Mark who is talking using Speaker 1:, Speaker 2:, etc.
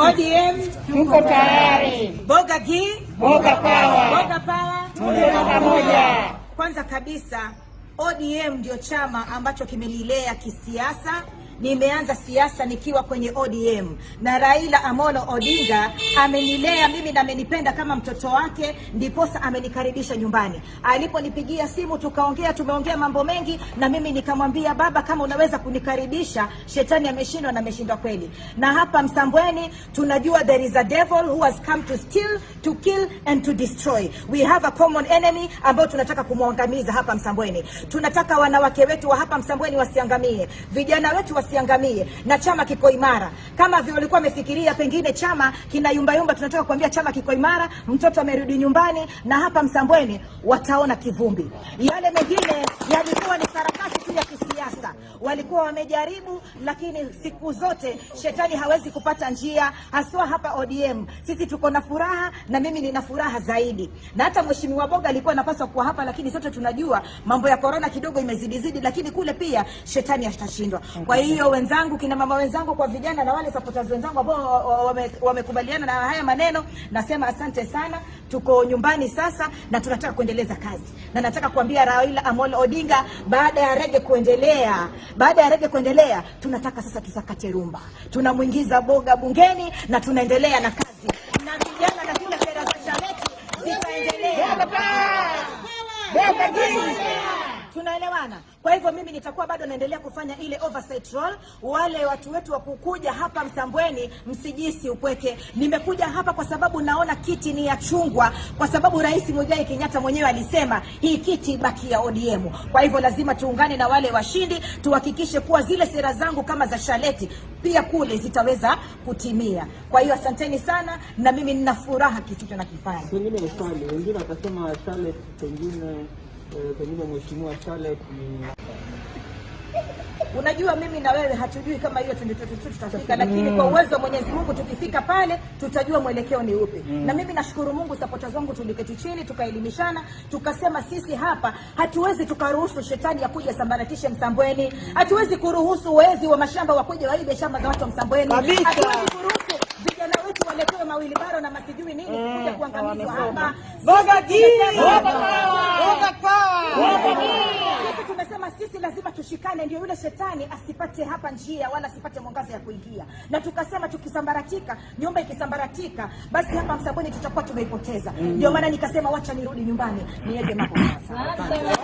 Speaker 1: ODM
Speaker 2: tuko tayari.
Speaker 1: Boga G,
Speaker 2: Boga Power.
Speaker 1: Boga Power.
Speaker 2: Tuko pamoja.
Speaker 1: Kwanza kabisa ODM ndio chama ambacho kimenilea kisiasa. Nimeanza siasa nikiwa kwenye ODM na Raila Amolo Odinga amenilea mimi na amenipenda kama mtoto wake, ndiposa amenikaribisha nyumbani. Aliponipigia simu tukaongea, tumeongea mambo mengi, na mimi nikamwambia baba, kama unaweza kunikaribisha, shetani ameshindwa na ameshindwa kweli. Na hapa Msambweni tunajua there is a devil who has come to steal, to kill and to destroy. We have a common enemy ambao tunataka kumwangamiza hapa Msambweni. Tunataka wanawake wetu wa hapa Msambweni wasiangamie, vijana wetu wasiangamie, na chama kiko imara. Kama vile walikuwa wamefikiria pengine chama kina yumba, tunataka kuambia chama kiko imara, mtoto amerudi nyumbani, na hapa Msambweni wataona kivumbi. Yale mengine yalikuwa ni sarakasi tu ya kisiasa, walikuwa wamejaribu, lakini siku zote shetani hawezi kupata njia, haswa hapa ODM. Sisi tuko na furaha, na mimi nina furaha zaidi. Na hata mheshimiwa Boga alikuwa anapaswa kuwa hapa, lakini sote tunajua mambo ya corona kidogo imezidi, lakini kule pia shetani atashindwa. Kwa hiyo wenzangu, kina mama wenzangu, kwa vijana na wale supporters wenzangu ambao wamekubaliana na haya maneno, nasema asante sana. Tuko nyumbani sasa na tunataka kuendeleza kazi. Na nataka kuambia Raila Amolo Odinga, baada ya rege kuendelea, tunataka sasa tusakate rumba. Tunamuingiza Boga bungeni na tunaendelea na kazi. Na vijana na zile sera za Shaleti zitaendelea. Tunaelewana? Kwa hivyo mimi nitakuwa bado naendelea kufanya ile oversight role. Wale watu wetu wa kukuja hapa Msambweni, msijisi upweke. Nimekuja hapa kwa sababu naona kiti ni ya chungwa, kwa sababu Rais Muigai Kenyatta mwenyewe alisema hii kiti baki ya ODM. Kwa hivyo lazima tuungane na wale washindi, tuhakikishe kuwa zile sera zangu kama za Shaleti pia kule zitaweza kutimia. Kwa hiyo asanteni sana, na mimi nina furaha kisicho na kifanya.
Speaker 3: Pengine ni swali, wengine watasema Shaleti pengine mheshimiwa Shaleti ni...
Speaker 1: Unajua mimi na wewe hatujui kama hiyo tutafika, lakini kwa uwezo wa Mwenyezi Mungu tukifika pale tutajua mwelekeo ni upi. Na mimi nashukuru Mungu, supporters wangu tuliketi chini tukaelimishana, tukasema sisi hapa hatuwezi tukaruhusu shetani ya kuja sambaratishe Msambweni. Hatuwezi kuruhusu wezi wa mashamba wakuje waibe shamba za watu wa Msambweni. Hatuwezi kuruhusu vijana wetu waletewe mawili baro na masijui nini kuja kuangamizwa hapa.
Speaker 2: Boga G,
Speaker 1: Boga Power. Sisi tumesema sisi lazima tushikane, ndio yule shetani asipate hapa njia wala asipate mwangaza ya kuingia. Na tukasema tukisambaratika, nyumba ikisambaratika, basi hapa Msambweni tutakuwa tumeipoteza. Ndio maana nikasema wacha nirudi nyumbani niende mambo sasa.